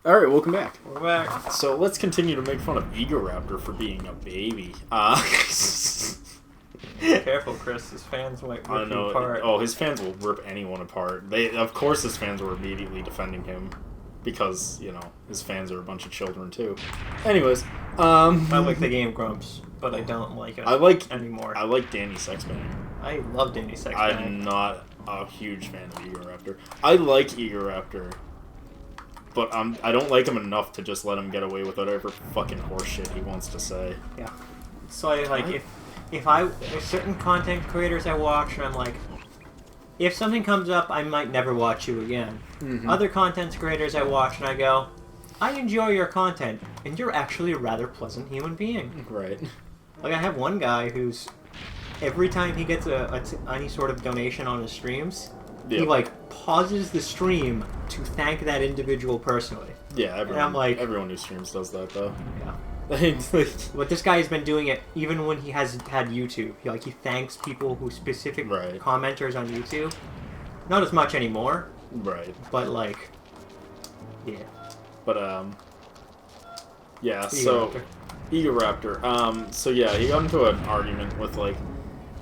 Alright, welcome back. We're back. So let's continue to make fun of Egoraptor for being a baby. Careful, Chris. His fans might rip you apart. Oh, his fans will rip anyone apart. Of course his fans were immediately defending him. Because, you know, his fans are a bunch of children too. Anyways, I like the game Grumps, but I don't like it anymore. I like Danny Sexbang. I love Danny Sexbang. I'm not a huge fan of Egoraptor. I like Egoraptor. But I don't like him enough to just let him get away with whatever fucking horseshit he wants to say. Yeah. So if certain content creators I watch, and I'm like, if something comes up, I might never watch you again. Mm-hmm. Other content creators I watch, and I go, I enjoy your content, and you're actually a rather pleasant human being. Right. Like, I have one guy who's, every time he gets any sort of donation on his streams, Yep. he, like, pauses the stream to thank that individual personally. Yeah, everyone who streams does that, though. Yeah. But this guy has been doing it even when he hasn't had YouTube. He thanks people who specific commenters on YouTube. Not as much anymore. Right. But, like, yeah. But, yeah, so... Egoraptor. So, yeah, he got into an argument with, like...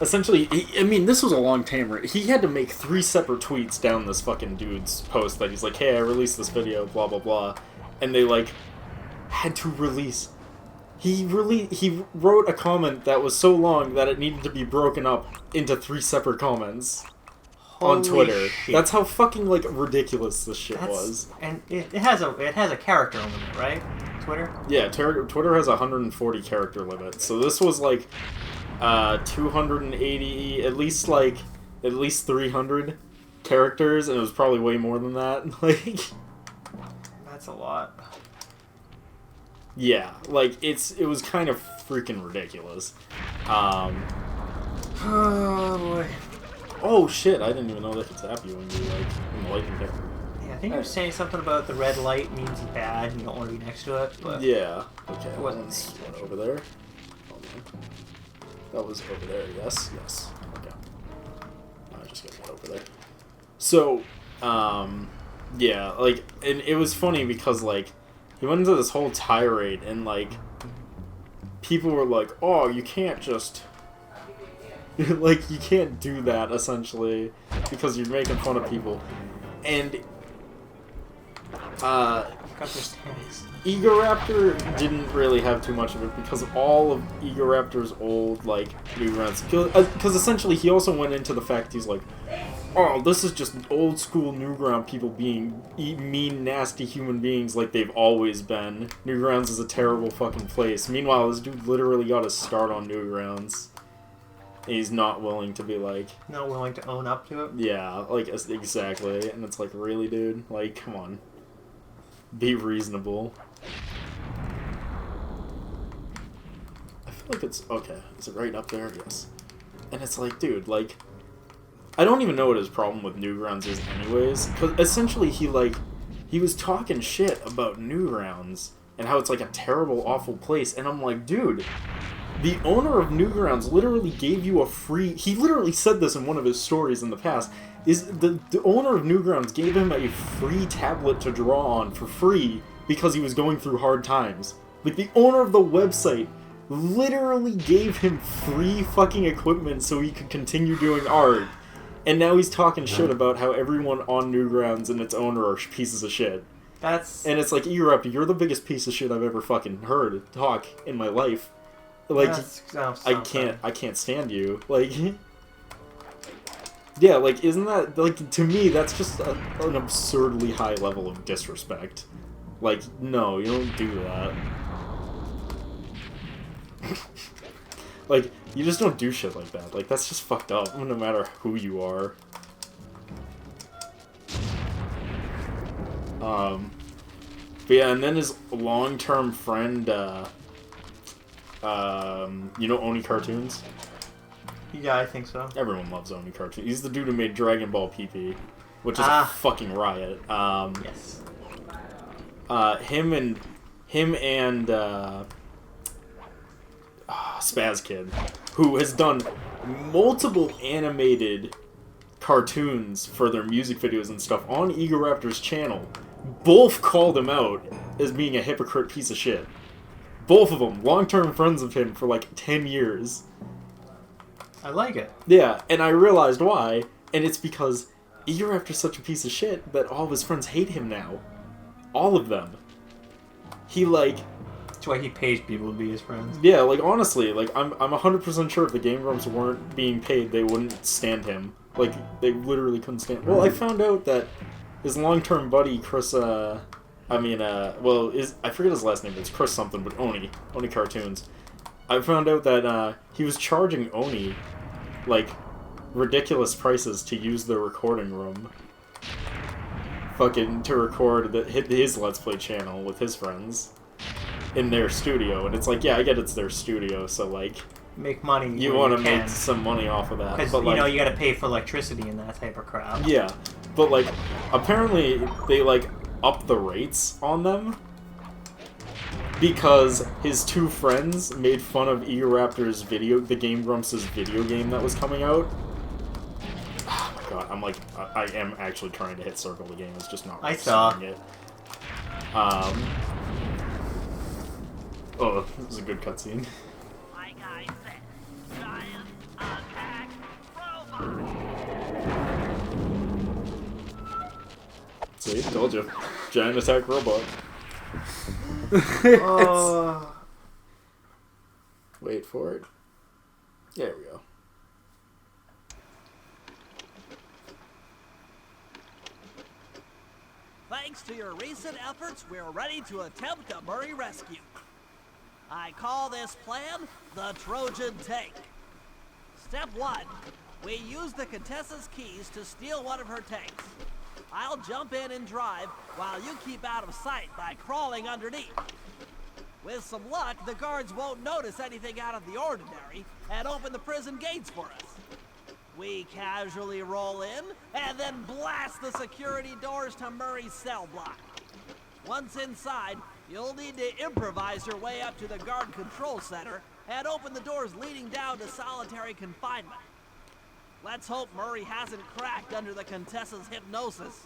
Essentially, this was a long tamer. He had to make 3 separate tweets down this fucking dude's post that he's like, hey, I released this video, blah, blah, blah. And they, like, had to release... He wrote a comment that was so long that it needed to be broken up into 3 separate comments on Twitter. Shit. That's how fucking, like, ridiculous this shit was. And it has a character limit, right? Twitter? Yeah, Twitter has a 140 character limit. So this was, like... 280, at least 300 characters, and it was probably way more than that. Like, that's a lot. Yeah, like it was kind of freaking ridiculous. Oh boy. Oh shit! I didn't even know they could tap you when you enlightened it. Yeah, I think you were saying something about the red light means it's bad and you don't want to be next to it. But yeah. Okay. It wasn't over there. Hold on. That was over there, yes? Yes. Okay. I just got one over there. So, yeah, like, and it was funny because, like, he went into this whole tirade, and, like, people were like, oh, you can't just, like, you can't do that, essentially, because you're making fun of people. And, Egoraptor didn't really have too much of it because of all of Egoraptor's old, like, Newgrounds. Because essentially he also went into the fact he's like, oh, this is just old school Newground people being mean, nasty human beings like they've always been. Newgrounds is a terrible fucking place. Meanwhile, this dude literally got his start on Newgrounds. And he's not willing to be like... Not willing to own up to it? Yeah, like, exactly. And it's like, really, dude? Like, come on. Be reasonable. I feel like it's... Okay, is it right up there? Yes. And it's like, dude, like... I don't even know what his problem with Newgrounds is anyways. Because essentially he was talking shit about Newgrounds and how it's like a terrible, awful place. And I'm like, dude, the owner of Newgrounds literally gave you a free... He literally said this in one of his stories in the past. Is the owner of Newgrounds gave him a free tablet to draw on for free because he was going through hard times. Like, the owner of the website literally gave him free fucking equipment so he could continue doing art. And now he's talking shit about how everyone on Newgrounds and its owner are pieces of shit. And it's like, Egoraptor, you're the biggest piece of shit I've ever fucking heard talk in my life. Like, I can't stand you. Like... Yeah, like, isn't that, like, to me, that's just an absurdly high level of disrespect. Like, no, you don't do that. Like, you just don't do shit like that. Like, that's just fucked up, no matter who you are. But yeah, and then his long-term friend, you know Oni Cartoons? Yeah, I think so. Everyone loves Oni Cartoons. He's the dude who made Dragon Ball PP, which is a fucking riot. Yes. Him and Spaz Kid, who has done multiple animated cartoons for their music videos and stuff on Egoraptor's channel, both called him out as being a hypocrite piece of shit. Both of them, long-term friends of him for like 10 years. I like it. Yeah, and I realized why, and it's because Egoraptor's such a piece of shit that all of his friends hate him now. All of them. He, like... That's why he pays people to be his friends. Yeah, like, honestly, like, I'm 100% sure if the Game Grumps weren't being paid, they wouldn't stand him. Like, they literally couldn't stand... Well, I found out that his long-term buddy, Chris, I forget his last name, it's Chris something, but Oni Cartoons. I found out that, he was charging Oni, like, ridiculous prices to use the recording room. Fucking, to record his Let's Play channel with his friends. In their studio, and it's like, yeah, I get it's their studio, so, like... Make money. You want to make some money off of that. Because, like, you gotta pay for electricity and that type of crap. Yeah, but, like, apparently they, like, up the rates on them because his two friends made fun of Egoraptor's the Game Grumps' video game that was coming out. Oh my god, I'm like, I am actually trying to hit circle the game, it's just not I saw it. Oh, this is a good cutscene. Like I said, giant attack robot. See, told you. Giant attack robot. Wait for it. There we go. Thanks to your recent efforts, we're ready to attempt a Murray rescue. I call this plan the Trojan Tank. Step 1. We use the Contessa's keys to steal one of her tanks. I'll jump in and drive while you keep out of sight by crawling underneath. With some luck, the guards won't notice anything out of the ordinary and open the prison gates for us. We casually roll in and then blast the security doors to Murray's cell block. Once inside, you'll need to improvise your way up to the guard control center and open the doors leading down to solitary confinement. Let's hope Murray hasn't cracked under the Contessa's hypnosis.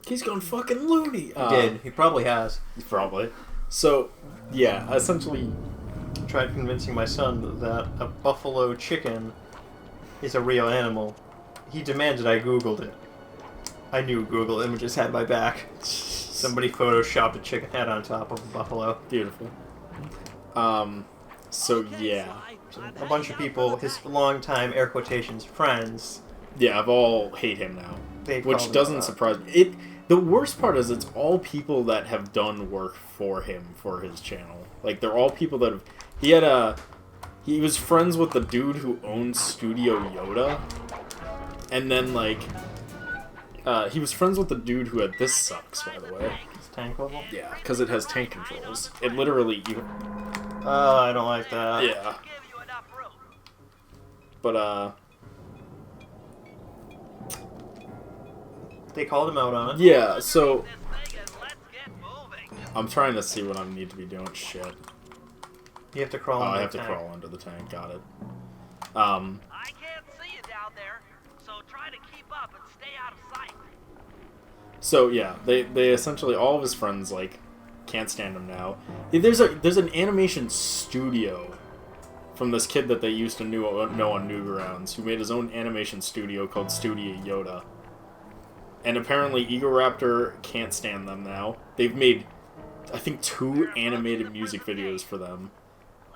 He's gone fucking loony. He did. He probably has. Probably. So, yeah, essentially... Tried convincing my son that a buffalo chicken is a real animal. He demanded I Googled it. I knew Google Images had my back. Somebody photoshopped a chicken head on top of a buffalo. Beautiful. So yeah. So a bunch of people, his longtime, air quotations, friends... Yeah, I've all hate him now. Which doesn't surprise me. The worst part is it's all people that have done work for him, for his channel. Like, they're all people that have... He was friends with the dude who owned Studio Yoda. And then, like... he was friends with the dude who had... This sucks, by the way. It's tank level? Yeah, because it has tank controls. It literally... I don't like that. Yeah. But, They called him out on it. yeah, so... I'm trying to see what I need to be doing. Shit. You have to crawl under I the have tank. to crawl under the tank. Got it. I can't see you down there, so try to keep up and stay out of sight. So yeah, they essentially all of his friends like can't stand him now. There's an animation studio from this kid that they used to know on Newgrounds who made his own animation studio called Studio Yoda. And apparently Egoraptor can't stand them now. They've made, I think, 2 animated music videos for them.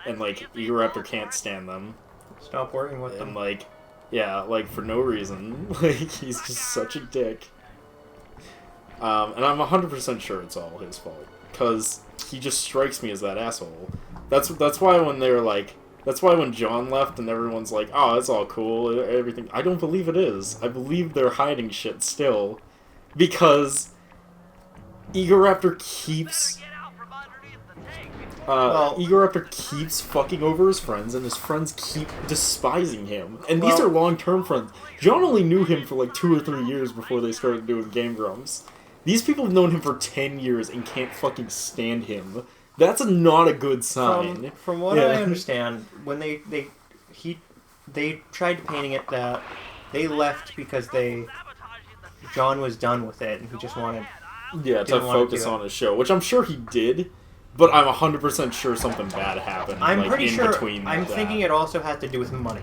And, like, Egoraptor can't stand them. Stop working with them. And, like, yeah, like, for no reason. Like, he's just such a dick. And I'm 100% sure it's all his fault. Because he just strikes me as that asshole. That's why when they're, like... That's why when John left and everyone's like, oh, it's all cool, everything... I don't believe it is. I believe they're hiding shit still. Because Egoraptor keeps... Egoraptor keeps fucking over his friends, and his friends keep despising him. And these are long-term friends. John only knew him for like 2 or 3 years before they started doing Game Grumps. These people have known him for 10 years and can't fucking stand him. That's not a good sign. From what I understand, when they tried painting it that they left because they John was done with it and he just wanted. Yeah, to Didn't wanna focus do it. on his show, which I'm sure he did, but I'm 100% sure something bad happened. I'm like, pretty in sure. Between I'm that. thinking it also had to do with money,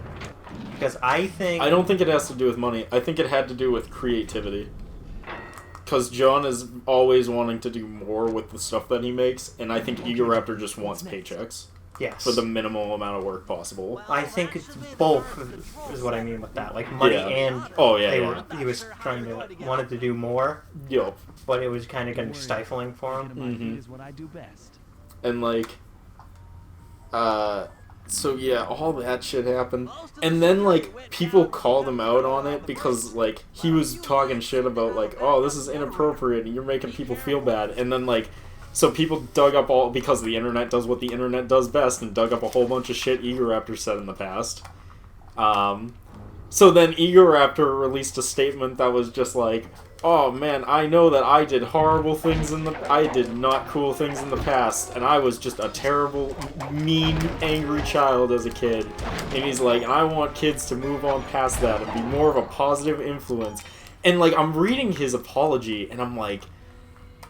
because I think. I don't think it has to do with money. I think it had to do with creativity. Because John is always wanting to do more with the stuff that he makes, and I think Egoraptor just wants paychecks Yes. for the minimal amount of work possible. I think it's both is what I mean with that. Like money Yeah. and Oh, yeah, they yeah. he was trying to wanted to do more, Yup. but it was kind of getting stifling for him. Mhm. Is what I do best. And, like, so yeah, all that shit happened. And then, like, people called him out on it because, like, he was talking shit about, like, oh, this is inappropriate and you're making people feel bad. And then, like, so people dug up all, because the internet does what the internet does best, and dug up a whole bunch of shit Egoraptor said in the past. So then Egoraptor released a statement that was just like, oh man, I know that I did horrible things I did not cool things in the past, and I was just a terrible, mean, angry child as a kid. And he's like, and I want kids to move on past that and be more of a positive influence. And like, I'm reading his apology, and I'm like,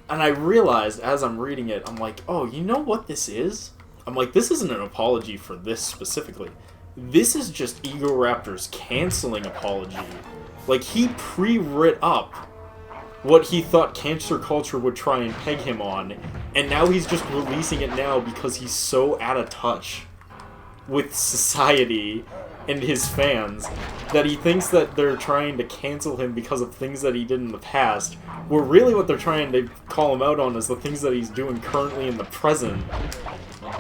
and I realized as I'm reading it, I'm like, oh, you know what this is? I'm like, this isn't an apology for this specifically. This is just Egoraptor's canceling apology. Like, he pre-writ up what he thought cancer culture would try and peg him on, and now he's just releasing it now because he's so out of touch with society and his fans that he thinks that they're trying to cancel him because of things that he did in the past, where really what they're trying to call him out on is the things that he's doing currently in the present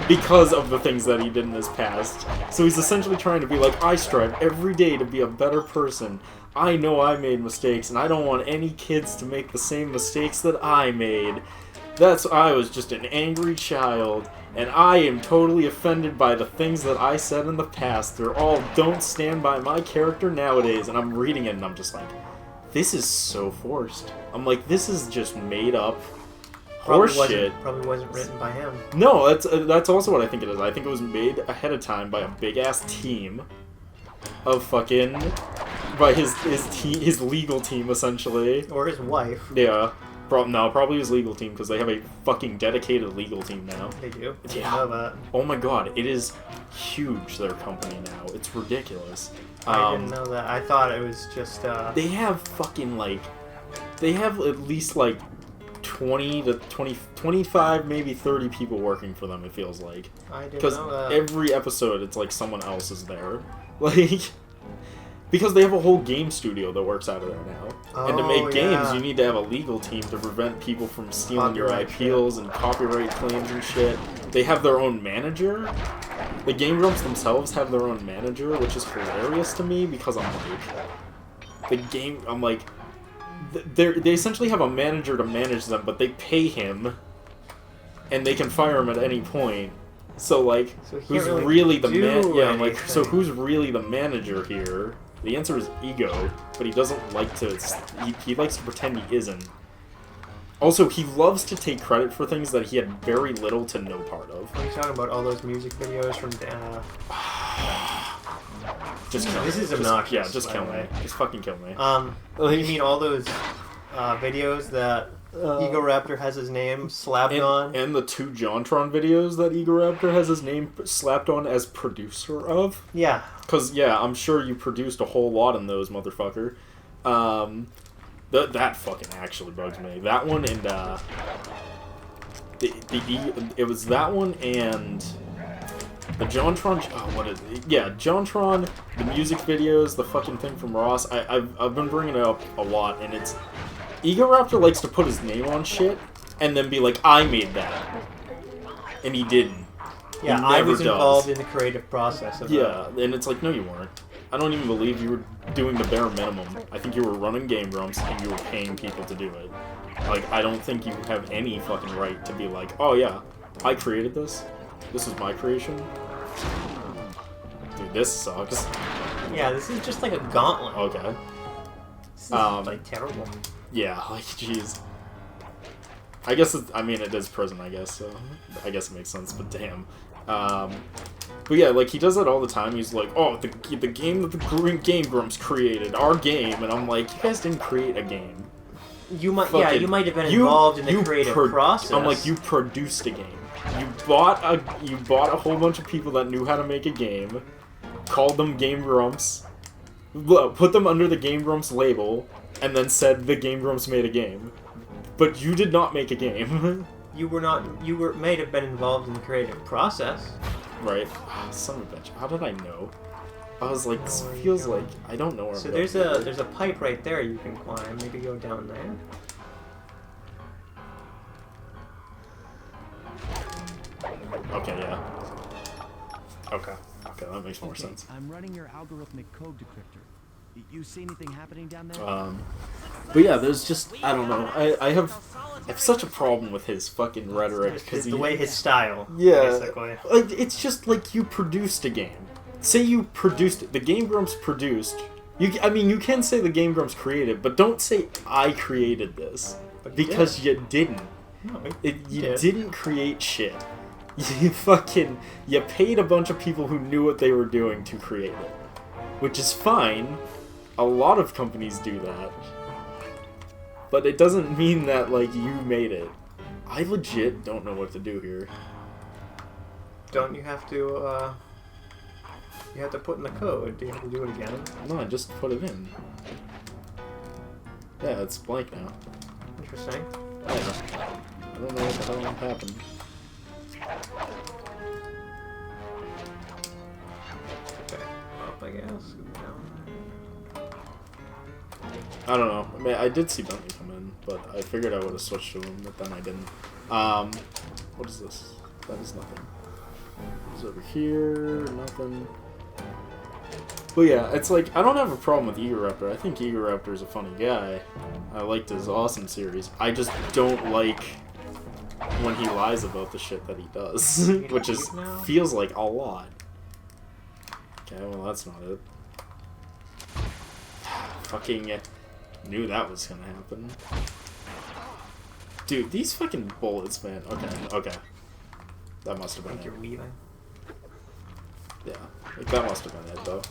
because of the things that he did in his past. So he's essentially trying to be like, I strive every day to be a better person. I know I made mistakes, and I don't want any kids to make the same mistakes that I made. I was just an angry child, and I am totally offended by the things that I said in the past. They're all don't stand by my character nowadays. And I'm reading it, and I'm just like, this is so forced. I'm like, this is just made up horseshit. Probably wasn't written by him. No, that's also what I think it is. I think it was made ahead of time by a big ass team of fucking by his legal team essentially. Or his wife. Yeah, probably his legal team because they have a fucking dedicated legal team now. They do. Yeah. I know that. Oh my god, it is huge. Their company now. It's ridiculous. I didn't know that. I thought it was just. They have fucking like, they have at least like 20 to 25, maybe 30 people working for them, it feels like. I didn't Because know that. every episode, it's like someone else is there. Like, because they have a whole game studio that works out of there now. And to make Oh, games, yeah. you need to have a legal team to prevent people from stealing your Copyright IPs and copyright claims and shit. They have their own manager. The Game Grumps themselves have their own manager, which is hilarious to me because I'm like, they essentially have a manager to manage them, but they pay him, and they can fire him at any point. So like, So he who's can't really the do Yeah, I'm like, so anything. who's really the manager here? The answer is Ego, but he doesn't like to. He likes to pretend he isn't. Also, he loves to take credit for things that he had very little to no part of. What are you talking about? All those music videos from. Just kill This me. is Just- obnoxious, Yeah, just by kill the me. way. Just fucking kill me. You mean all those videos that Egoraptor has his name slapped on? And the 2 JonTron videos that Egoraptor has his name slapped on as producer of. Yeah. Because, yeah, I'm sure you produced a whole lot in those, motherfucker. That fucking actually bugs me. That one and, it was that one and the JonTron, what is it? Yeah, JonTron, the music videos, the fucking thing from Ross. I've been bringing it up a lot, and it's Egoraptor likes to put his name on shit and then be like, I made that, and he didn't. Yeah, He I never was does. involved in the creative process of Yeah, and it's like, no, you weren't. I don't even believe you were doing the bare minimum. I think you were running Game Grumps and you were paying people to do it. Like, I don't think you have any fucking right to be like, oh yeah, I created this. This is my creation. Dude, this sucks. Yeah, this is just like a gauntlet. Okay. This is Um, terrible. Yeah, like, jeez. I guess it is prison, I guess, so I guess it makes sense, but damn. But yeah, like, he does that all the time. He's like, oh, the game that the Game Grumps created, our game. And I'm like, you guys didn't create a game. You might, Fucking, yeah, you might have been involved in the creative process. I'm like, you produced a game. You bought a whole bunch of people that knew how to make a game, called them Game Grumps, put them under the Game Grumps label, and then said the Game Grumps made a game. But you did not make a game. You may have been involved in the creative process. Right. Son of a bitch. How did I know? I was like, this feels like I don't know where I'm So going. there's a pipe right there you can climb. Maybe go down there. Okay, yeah. Okay, that makes more Okay, sense. I'm running your algorithmic code decryptor. You see anything happening down there? But yeah, there's just, I don't know. I have such a problem with his fucking rhetoric because The way his style. yeah, Basically. like it's just like you produced a game. Say you produced it. The Game Grumps produced. I mean, you can say the Game Grumps created, but don't say I created this because you didn't. No, You didn't create shit. You paid a bunch of people who knew what they were doing to create it, which is fine. A lot of companies do that, but it doesn't mean that like you made it. I legit don't know what to do here. Don't you have to? You have to put in the code. Do you have to do it again? No, I just put it in. Yeah, it's blank now. Interesting. I don't know what the hell happened. Okay. Up, I guess. Down. I don't know. I mean, I did see Bentley come in, but I figured I would have switched to him, but then I didn't. What is this? That is nothing. What's over here? Nothing. But yeah, it's like, I don't have a problem with Egoraptor. I think Egoraptor's a funny guy. I liked his Awesome series. I just don't like when he lies about the shit that he does, which is feels like a lot. Okay, well that's not it. Fucking knew that was gonna happen. Dude, these fucking bullets, man. Okay. That must have I been think it. you're weaving. Yeah, like that must have been it, though.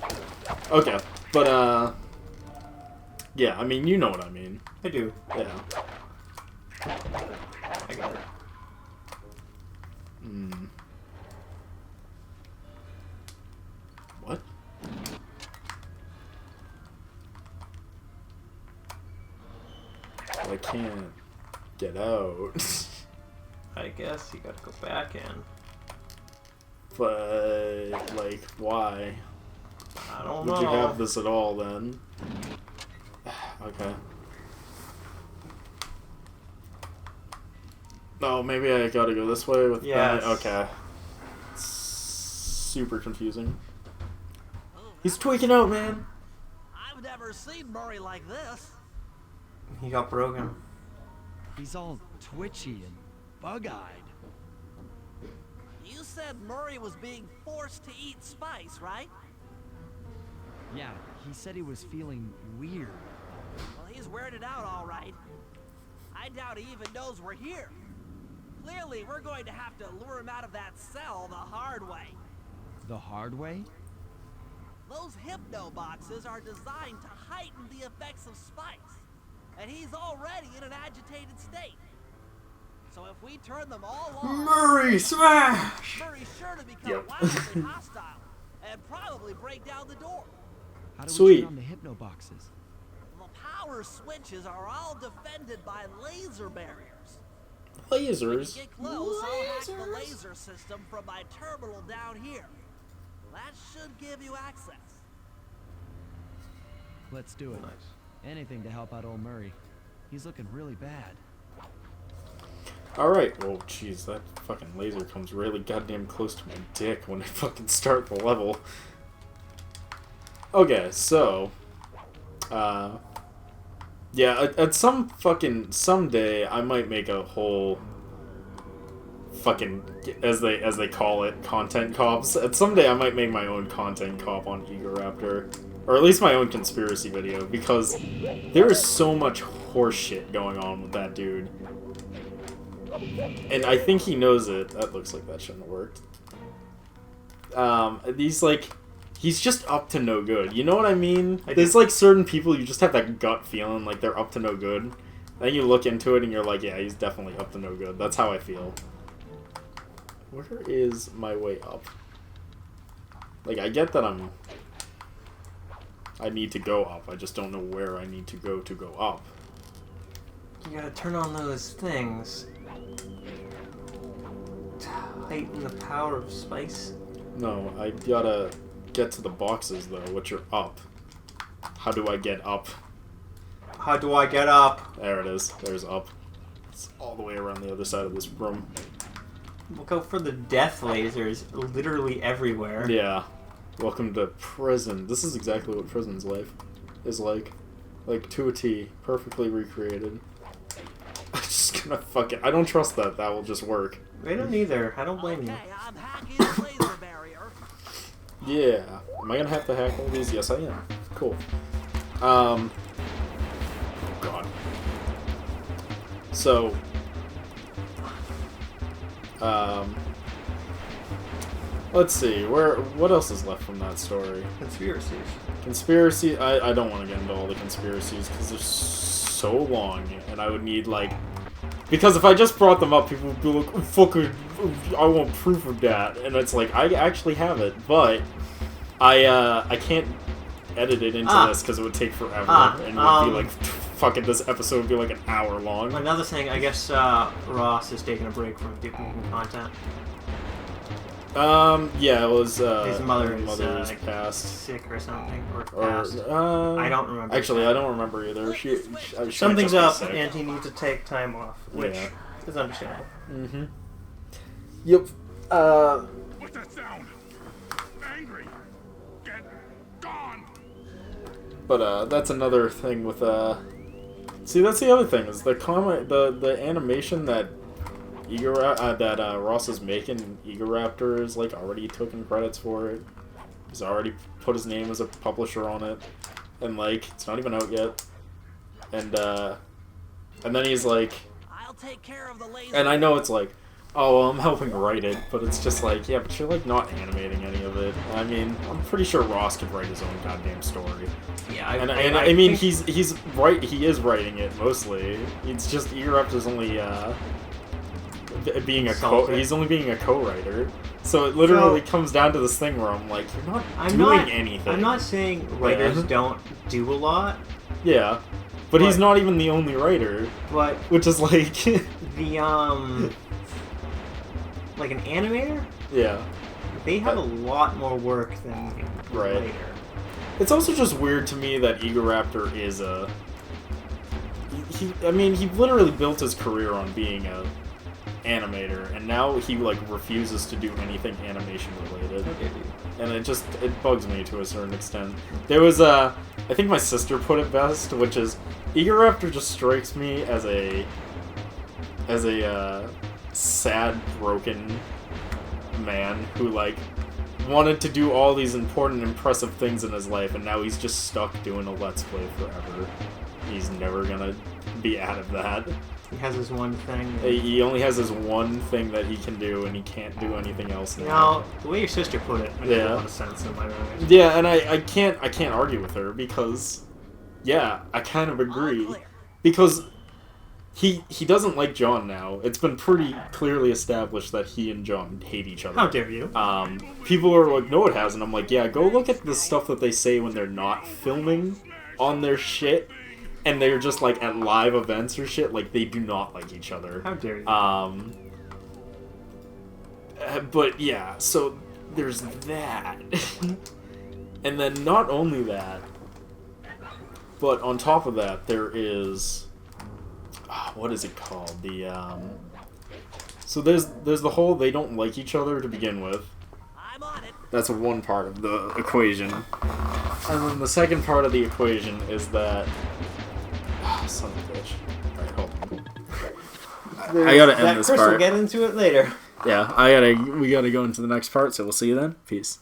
Okay, but, yeah, I mean, you know what I mean. I do. Yeah. I got it. What? I can't get out. I guess you gotta go back in. But, like, why? I don't know. Would you have this at all, then? Okay. Oh, maybe I gotta go this way with Yes. that? Okay. Super confusing. He's tweaking out, man! I've never seen Murray like this. He got broken. He's all twitchy and bug-eyed. You said Murray was being forced to eat spice, right? Yeah, he said he was feeling weird. Well, he's weirded out all right. I doubt he even knows we're here. Clearly, we're going to have to lure him out of that cell the hard way. The hard way? Those hypno boxes are designed to heighten the effects of spice. And he's already in an agitated state. So if we turn them all on, Murray, smash! Murray's sure to become Yep. wildly hostile and probably break down the door. How do we Sweet. turn on the hypno boxes? The power switches are all defended by laser barriers. Lasers? Get close, I'll hack the laser system from my terminal down here. That should give you access. Let's do it. Nice. Anything to help out old Murray. He's looking really bad. Alright. Oh, jeez, that fucking laser comes really goddamn close to my dick when I fucking start the level. Okay, so... yeah, at some fucking... Someday, I might make a whole... fucking... As they call it, content cops. At someday, I might make my own content cop on Egoraptor. Or at least my own conspiracy video, because there is so much horseshit going on with that dude. And I think he knows it. That looks like that shouldn't have worked. These, like, he's just up to no good. You know what I mean? I There's, do. like, certain people you just have that gut feeling like they're up to no good. Then you look into it and you're like, yeah, he's definitely up to no good. That's how I feel. Where is my way up? Like, I get that I need to go up. I just don't know where I need to go up. You gotta turn on those things. Heighten the power of spice. No, I gotta get to the boxes, though, which are up. How do I get up? How do I get up? There it is. There's up. It's all the way around the other side of this room. Look out for the death lasers literally everywhere. Yeah. Welcome to prison. This is exactly what prison's life is like. Like, to a T. Perfectly recreated. I'm just gonna fuck it. I don't trust that. That will just work. I don't either. I don't blame you. Okay, I'm hacking the laser barrier. Yeah. Am I gonna have to hack all these? Yes, I am. Cool. God. So, let's see. What else is left from that story? Conspiracies. Conspiracy. I don't want to get into all the conspiracies because they're so long, and I would need, like, because if I just brought them up, people would be like, oh, fucking, I want proof of that, and it's like, I actually have it, but I can't edit it into this because it would take forever, and it would be like, fucking, this episode would be like an hour long. Another thing, I guess Ross is taking a break from making content. Yeah, it was, His mother is is passed. sick or something, or Or, passed. I don't remember. Actually, I don't remember either. She Something's might up, just be sick. and he needs to take time off, which Yeah. is understandable. Mm-hmm. Yep. What's that sound? Angry. Get gone. But that's another thing with see, that's the other thing is the animation that Ross is making. Egoraptor is like already taking credits for it. He's already put his name as a publisher on it, and like it's not even out yet. And then he's like, I'll take care of the laser. and I know it's like, oh, well, I'm helping write it, but it's just like, yeah, but you're like not animating any of it. I mean, I'm pretty sure Ross could write his own goddamn story. Yeah, I mean, he's right. He is writing it mostly. It's just Egoraptor's only being a he's only being a co-writer. So it literally comes down to this thing where I'm like, you're not doing anything. I'm not saying writers don't do a lot. Yeah, but he's not even the only writer. But which is like the like an animator. Yeah. They have a lot more work than a writer. It's also just weird to me that Egoraptor is I mean, he literally built his career on being a animator, and now he like refuses to do anything animation related. And it bugs me to a certain extent. There was I think my sister put it best, which is Egoraptor just strikes me as a sad, broken man who like wanted to do all these important, impressive things in his life, and now he's just stuck doing a Let's Play forever. He's never gonna be out of that. He has his one thing. He only has his one thing that he can do, and he can't do anything else now. Now, the way your sister put it makes a lot of sense in my mind. Yeah, and I can't argue with her because, yeah, I kind of agree. Because he doesn't like John now. It's been pretty clearly established that he and John hate each other. How dare you? People are like, no, it hasn't. I'm like, yeah, go look at the stuff that they say when they're not filming on their shit. And they're just, like, at live events or shit, like, they do not like each other. How dare you? But, yeah, so there's that. And then not only that, but on top of that, there is... what is it called? So there's the whole they don't like each other to begin with. I'm on it. That's one part of the equation. And then the second part of the equation is that... son of a bitch. Alright, hold on. I gotta end this Chris part. will get into it later. Yeah, we gotta go into the next part, so we'll see you then. Peace.